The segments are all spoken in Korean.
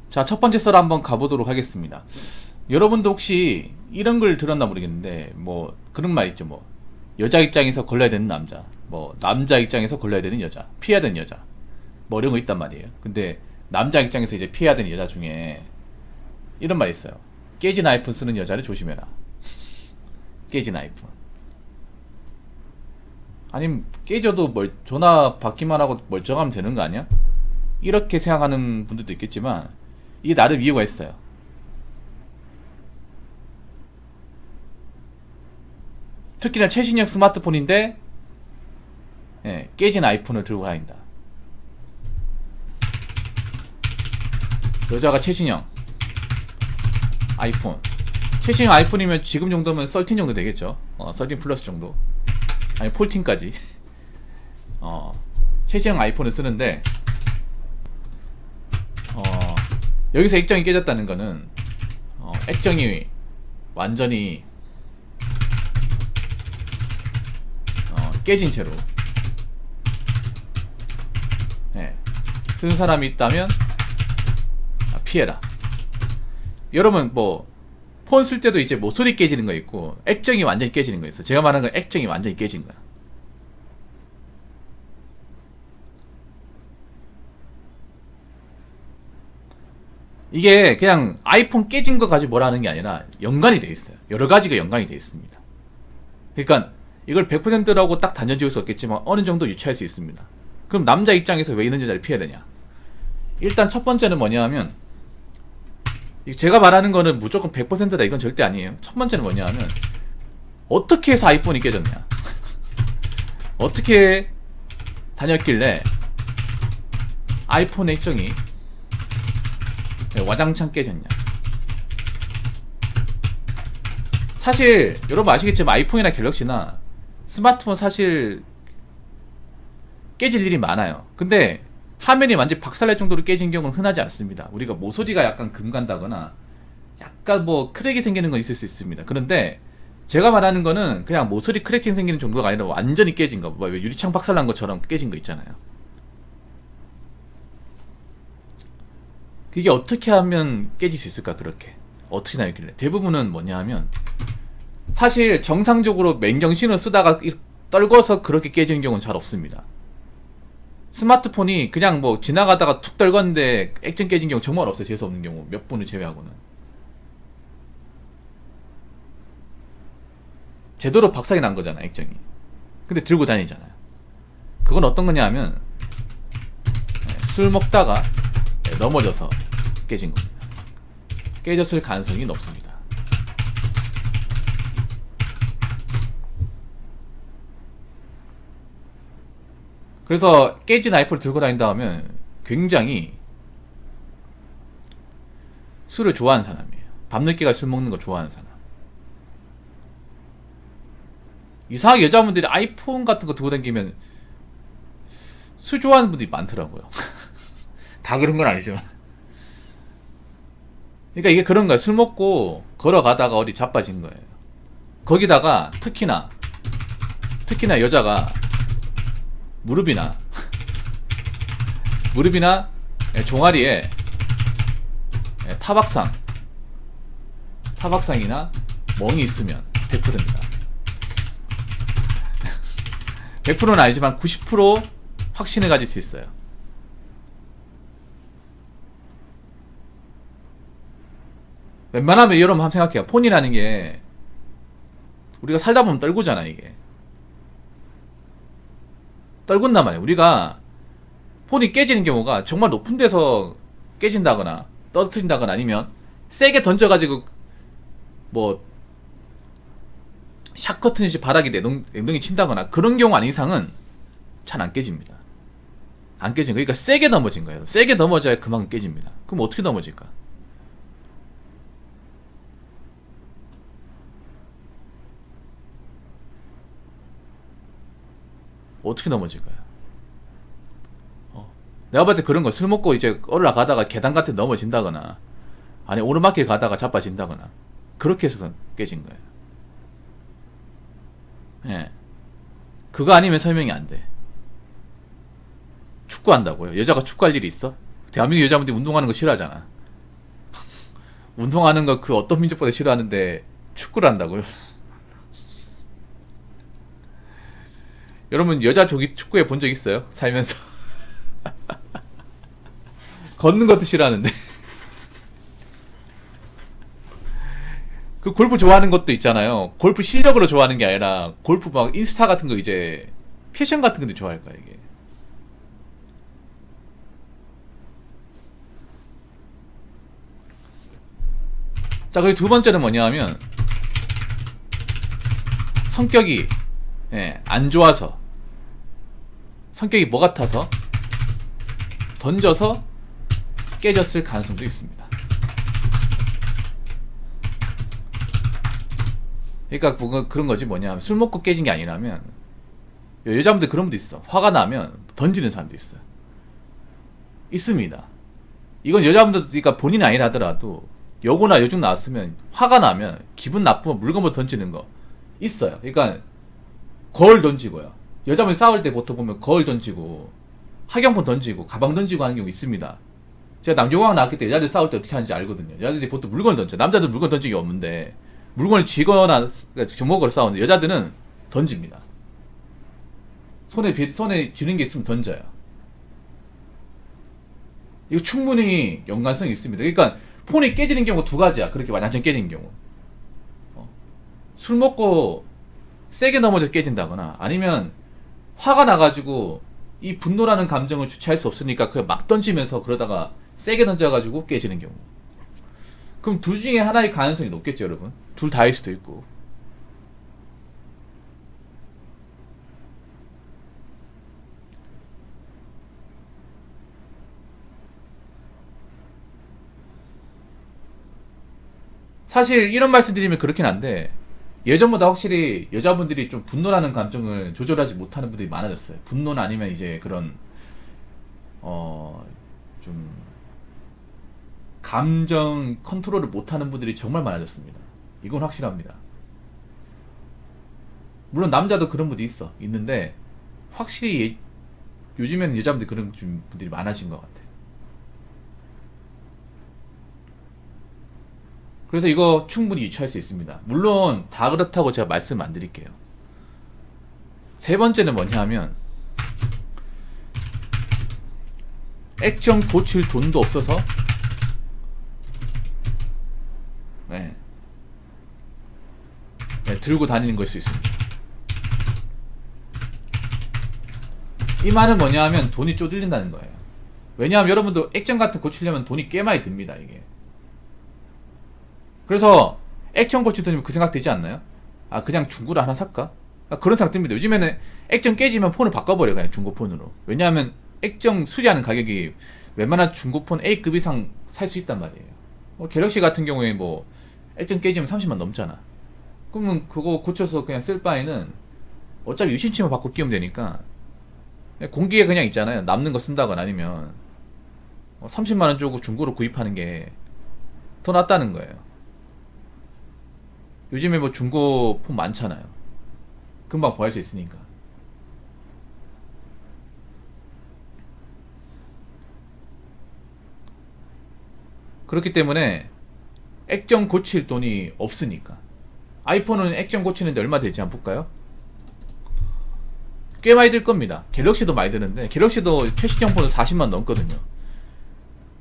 자, 첫 번째 썰 한번 가보도록 하겠습니다. 여러분도 혹시 이런 걸 들었나 모르겠는데, 뭐, 그런 말 있죠, 뭐. 여자 입장에서 걸러야 되는 남자, 뭐, 남자 입장에서 걸러야 되는 여자, 피해야 되는 여자, 뭐, 이런 거 있단 말이에요. 근데, 남자 입장에서 이제 피해야 되는 여자 중에, 이런 말이 있어요. 깨진 아이폰 쓰는 여자를 조심해라. 깨진 아이폰. 아니면, 깨져도 전화 받기만 하고 멀쩡하면 되는 거 아니야? 이렇게 생각하는 분들도 있겠지만, 이게 나름 이유가 있어요. 특히나 최신형 스마트폰인데 깨진 아이폰을 들고 다닌다. 여자가 최신형 아이폰, 최신형 아이폰이면 지금 정도면 13 정도 되겠죠. 13 플러스 정도, 아니 14까지. 최신형 아이폰을 쓰는데 여기서 액정이 깨졌다는 거는 액정이 완전히 깨진 채로 쓴 사람이 있다면 피해라. 여러분 뭐 폰 쓸 때도 이제 모서리 깨지는 거 있고 액정이 완전히 깨지는 거 있어. 제가 말하는 건 액정이 완전히 깨진 거야. 이게 그냥 아이폰 깨진 거 가지고 뭐라 하는 게 아니라 연관이 돼 있어요. 여러 가지가 연관이 돼 있습니다. 그러니까 이걸 100%라고 딱 단정 지을 수 없겠지만 어느 정도 유추할 수 있습니다. 그럼 남자 입장에서 왜 이런 여자를 피해야 되냐? 일단 첫 번째는 뭐냐 하면, 제가 말하는 거는 무조건 100%다 이건 절대 아니에요. 첫 번째는 뭐냐 하면, 어떻게 해서 아이폰이 깨졌냐? 어떻게 다녔길래 아이폰 액정이 와장창 깨졌냐? 사실 여러분 아시겠지만 아이폰이나 갤럭시나 스마트폰 사실 깨질 일이 많아요. 근데 화면이 완전히 박살날 정도로 깨진 경우는 흔하지 않습니다. 우리가 모서리가 약간 금 간다거나 약간 뭐 크랙이 생기는 건 있을 수 있습니다. 그런데 제가 말하는 거는 그냥 모서리 크랙팅 생기는 정도가 아니라 완전히 깨진 거, 뭐 유리창 박살난 것처럼 깨진 거 있잖아요. 그게 어떻게 하면 깨질 수 있을까? 그렇게 어떻게 나였길래? 대부분은 뭐냐 하면, 사실 정상적으로 맨정신을 쓰다가 떨궈서 그렇게 깨지는 경우는 잘 없습니다. 스마트폰이 그냥 뭐 지나가다가 툭 떨궜는데 액정 깨진 경우 정말 없어요. 재수 없는 경우 몇 분을 제외하고는. 제대로 박살이 난 거잖아, 액정이. 근데 들고 다니잖아요. 그건 어떤 거냐 하면 술 먹다가 넘어져서 깨진 겁니다. 깨졌을 가능성이 높습니다. 그래서 깨진 아이폰을 들고 다닌다 하면 굉장히 술을 좋아하는 사람이에요. 밤늦게까지 술 먹는 거 좋아하는 사람. 이상하게 여자분들이 아이폰 같은 거 들고 다니면 술 좋아하는 분들이 많더라고요. 다 그런 건 아니지만. 그러니까 이게 그런 거야. 술 먹고 걸어가다가 어디 자빠진 거예요. 거기다가 특히나 여자가 무릎이나 종아리에 타박상이나 멍이 있으면 100%입니다. 100%는 아니지만 90% 확신을 가질 수 있어요. 웬만하면 여러분 한번 생각해요. 폰이라는 게 우리가 살다 보면 떨구잖아. 이게 떨군단 말이에요. 우리가 폰이 깨지는 경우가 정말 높은 데서 깨진다거나 떨어뜨린다거나 아니면 세게 던져가지고 뭐 샷 커트듯이 바닥에 냉동이 친다거나 그런 경우 아닌 이상은 잘 안 깨집니다. 안 깨진 거. 그러니까 세게 넘어진 거예요. 세게 넘어져야 그만큼 깨집니다. 그럼 어떻게 넘어질까? 어떻게 넘어질까요? 내가 봤을 때 그런 거, 술 먹고 이제 올라가다가 계단 같은 데 넘어진다거나 아니 오르막길 가다가 자빠진다거나 그렇게 해서 깨진 거예요. 예. 그거 아니면 설명이 안 돼. 축구한다고요? 여자가 축구할 일이 있어? 대한민국 여자분들이 운동하는 거 싫어하잖아. 운동하는 거 그 어떤 민족보다 싫어하는데 축구를 한다고요? 여러분 여자 조기 축구해 본 적 있어요? 살면서 걷는 것도 싫어하는데 그 골프 좋아하는 것도 있잖아요. 골프 실력으로 좋아하는 게 아니라 골프 막 인스타 같은 거 이제 패션 같은 건데 좋아할 거야 이게. 자, 그리고 두 번째는 뭐냐 하면 성격이 안 좋아서, 성격이 뭐 같아서 던져서 깨졌을 가능성도 있습니다. 그러니까 뭔가 그런 거지. 뭐냐 하면 술 먹고 깨진 게 아니라면, 여자분들 그런 분도 있어. 화가 나면 던지는 사람도 있어요. 있습니다. 이건 여자분들, 그러니까 본인이 아니라 하더라도 여고나 여중 나왔으면 화가 나면 기분 나쁘면 물건부터 던지는 거 있어요. 그러니까 거울 던지고요. 여자분이 싸울 때 보통 보면 거울 던지고 학용품 던지고 가방 던지고 하는 경우 있습니다. 제가 남녀공학 나왔기 때문에 여자들 싸울 때 어떻게 하는지 알거든요. 여자들이 보통 물건 던져. 남자들 물건 던지기 없는데 물건을 쥐거나 주먹으로 싸우는데 여자들은 던집니다. 손에 쥐는 게 있으면 던져요. 이거 충분히 연관성이 있습니다. 그러니까 폰이 깨지는 경우 두 가지야. 그렇게 완전 깨지는 경우. 술 먹고 세게 넘어져 깨진다거나 아니면 화가 나가지고 이 분노라는 감정을 주체할 수 없으니까 그냥 막 던지면서 그러다가 세게 던져가지고 깨지는 경우. 그럼 둘 중에 하나의 가능성이 높겠죠, 여러분. 둘 다일 수도 있고. 사실 이런 말씀 드리면 그렇긴 한데 예전보다 확실히 여자분들이 좀 분노라는 감정을 조절하지 못하는 분들이 많아졌어요. 분노는 아니면 이제 그런 좀 감정 컨트롤을 못하는 분들이 정말 많아졌습니다. 이건 확실합니다. 물론 남자도 그런 분이 있는데 확실히 요즘에는 여자분들 그런 좀 분들이 많아진 것 같아요. 그래서 이거 충분히 유추할 수 있습니다. 물론 다 그렇다고 제가 말씀 안 드릴게요. 세 번째는 뭐냐 하면 액정 고칠 돈도 없어서 들고 다니는 걸 수 있습니다. 이 말은 뭐냐 하면 돈이 쪼들린다는 거예요. 왜냐하면 여러분도 액정 같은 거 고치려면 돈이 꽤 많이 듭니다. 이게. 그래서 액정 고치더니 그 생각 되지 않나요? 아, 그냥 중고로 하나 살까? 그런 생각 듭니다. 요즘에는 액정 깨지면 폰을 바꿔버려요. 그냥 중고폰으로. 왜냐하면 액정 수리하는 가격이 웬만한 중고폰 A급 이상 살 수 있단 말이에요. 갤럭시 같은 경우에 뭐 액정 깨지면 30만 넘잖아. 그러면 그거 고쳐서 그냥 쓸 바에는 어차피 유심칩만 바꿔 끼우면 되니까 공기에 그냥 있잖아요. 남는 거 쓴다거나 아니면 30만원 주고 중고로 구입하는 게 더 낫다는 거예요. 요즘에 뭐 중고 폰 많잖아요. 금방 구할 수 있으니까. 그렇기 때문에 액정 고칠 돈이 없으니까. 아이폰은 액정 고치는데 얼마 들지 한번 볼까요? 꽤 많이 들 겁니다. 갤럭시도 많이 드는데 갤럭시도 최신형 폰은 40만 넘거든요.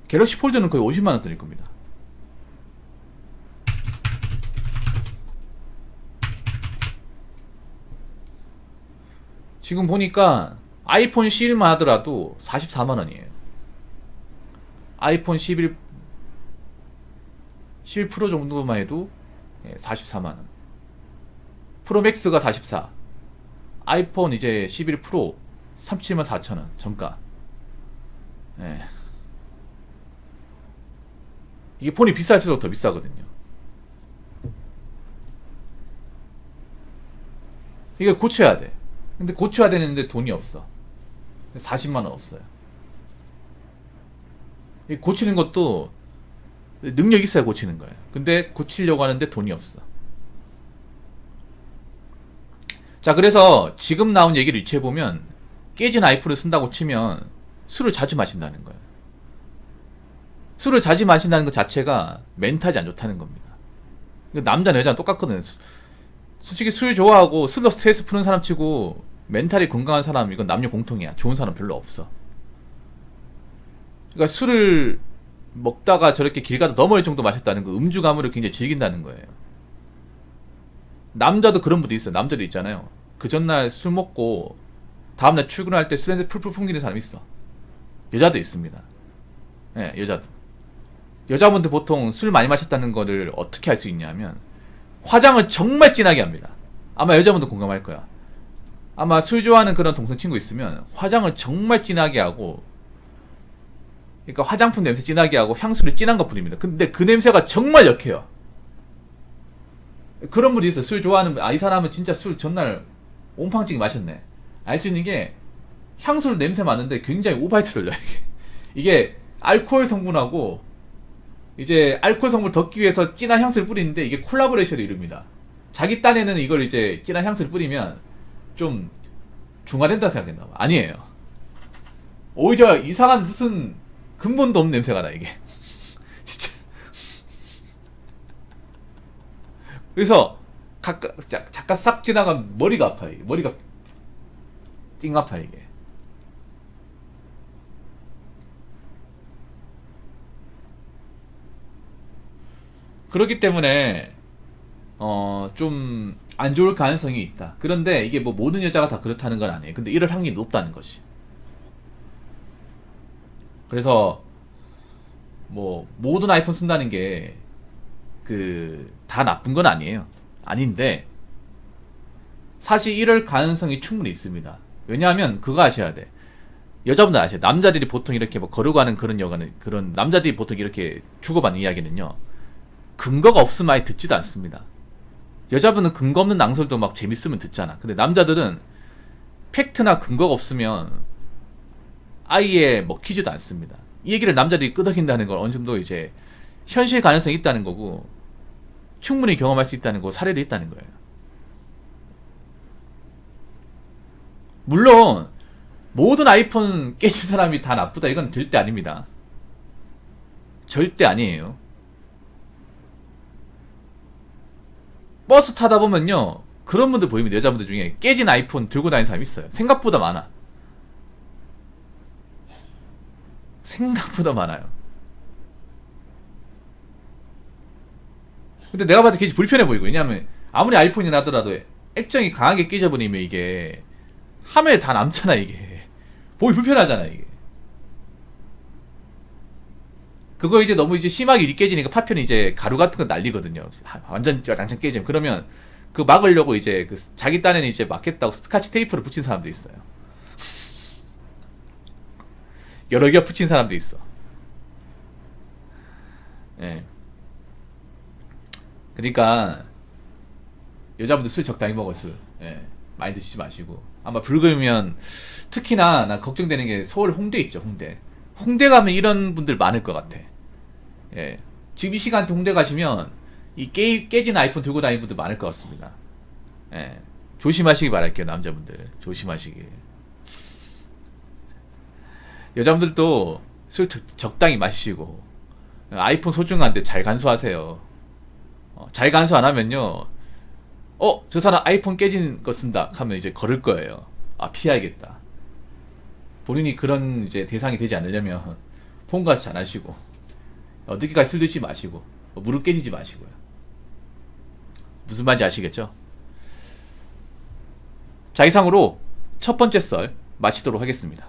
갤럭시 폴드는 거의 50만원 드릴 겁니다. 지금 보니까 아이폰 11만 하더라도 44만원이에요. 아이폰 11 프로 정도만 해도 44만원. 프로맥스가 44. 아이폰 이제 11 프로 37만 4천원 정가. 이게 폰이 비쌀수록 더 비싸거든요. 이걸 고쳐야 돼. 근데 고쳐야 되는데 돈이 없어. 40만원 없어요. 고치는 것도 능력 있어야 고치는 거예요. 근데 고치려고 하는데 돈이 없어. 자, 그래서 지금 나온 얘기를 유추해보면 깨진 아이폰을 쓴다고 치면 술을 자주 마신다는 거예요. 술을 자주 마신다는 것 자체가 멘탈이 안 좋다는 겁니다. 남자는 여자는 똑같거든. 솔직히 술 좋아하고 술로 스트레스 푸는 사람 치고 멘탈이 건강한 사람, 이건 남녀 공통이야. 좋은 사람 별로 없어. 그러니까 술을 먹다가 저렇게 길 가다 넘어질 정도 마셨다는 거, 음주 가무를 굉장히 즐긴다는 거예요. 남자도 그런 분도 있어요. 남자도 있잖아요. 그 전날 술 먹고 다음날 출근할 때 술 냄새 풀풀 풍기는 사람이 있어. 여자도 있습니다. 예, 여자도. 여자분들 보통 술 많이 마셨다는 거를 어떻게 할 수 있냐면 화장을 정말 진하게 합니다. 아마 여자분도 공감할 거야. 아마 술 좋아하는 그런 동성 친구 있으면 화장을 정말 진하게 하고, 그러니까 화장품 냄새 진하게 하고 향수를 진한 거 뿌립니다. 근데 그 냄새가 정말 역해요. 그런 분이 있어. 술 좋아하는 분, 이 사람은 진짜 술 전날 온팡찌게 마셨네. 알 수 있는 게 향수 냄새 맡는데 굉장히 오바이트 돌려. 이게 알코올 성분하고 이제 알코올 성분을 덮기 위해서 진한 향수를 뿌리는데 이게 콜라보레이션을 이룹니다. 자기 딴에는 이걸 이제 진한 향수를 뿌리면 좀 중화된다 생각했나 봐. 아니에요. 오히려 이상한 무슨 근본도 없는 냄새가 나, 이게. 진짜. 그래서 잠깐 싹 지나가면 머리가 아파, 이게. 머리가 띵 아파, 이게. 그렇기 때문에 좀 안 좋을 가능성이 있다. 그런데 이게 뭐 모든 여자가 다 그렇다는 건 아니에요. 근데 이럴 확률이 높다는 것이. 그래서 뭐 모든 아이폰 쓴다는 게 그 다 나쁜 건 아니에요. 아닌데 사실 이럴 가능성이 충분히 있습니다. 왜냐하면 그거 아셔야 돼. 여자분들 아셔야 돼. 남자들이 보통 이렇게 뭐 거르고 하는 그런 여가는, 그런 남자들이 보통 이렇게 주고받는 이야기는요, 근거가 없으면 아예 듣지도 않습니다. 여자분은 근거 없는 낭설도 막 재밌으면 듣잖아. 근데 남자들은 팩트나 근거가 없으면 아예 먹히지도 않습니다. 이 얘기를 남자들이 끄덕인다는 건 어느 정도 이제 현실 가능성이 있다는 거고, 충분히 경험할 수 있다는 거, 사례도 있다는 거예요. 물론 모든 아이폰 깨진 사람이 다 나쁘다, 이건 절대 아닙니다. 절대 아니에요. 버스 타다 보면요, 그런 분들 보이면 여자분들 중에 깨진 아이폰 들고 다니는 사람이 있어요. 생각보다 많아. 생각보다 많아요. 근데 내가 봐도 굉장히 불편해 보이고, 왜냐면 아무리 아이폰이 나더라도 액정이 강하게 깨져버리면 이게 화면에 다 남잖아. 이게 보기 불편하잖아, 이게. 그거 이제 너무 이제 심하게 일이 깨지니까 파편이 이제 가루 같은 거 날리거든요. 완전 당장 깨지면. 그러면 그 막으려고 이제 그 자기 딴에는 이제 막겠다고 스카치 테이프를 붙인 사람도 있어요. 여러 개 붙인 사람도 있어. 예. 그러니까 여자분들 술 적당히 먹어, 술. 예. 많이 드시지 마시고. 아마 불금이면 특히나 나 걱정되는 게 서울 홍대 있죠, 홍대. 홍대 가면 이런 분들 많을 것 같아. 예. 지금 이 시간대 홍대 가시면 이 깨진 아이폰 들고 다니는 분들 많을 것 같습니다. 예. 조심하시기 바랄게요, 남자분들. 조심하시길. 여자분들도 술 적당히 마시고, 아이폰 소중한데 잘 간수하세요. 잘 간수 안 하면요, 저 사람 아이폰 깨진 거 쓴다 하면 이제 걸을 거예요. 아, 피해야겠다. 본인이 그런 이제 대상이 되지 않으려면 폰 가서 잘 하시고, 늦게까지 술 드시지 마시고, 무릎 깨지지 마시고요. 무슨 말인지 아시겠죠? 자, 이상으로 첫 번째 썰 마치도록 하겠습니다.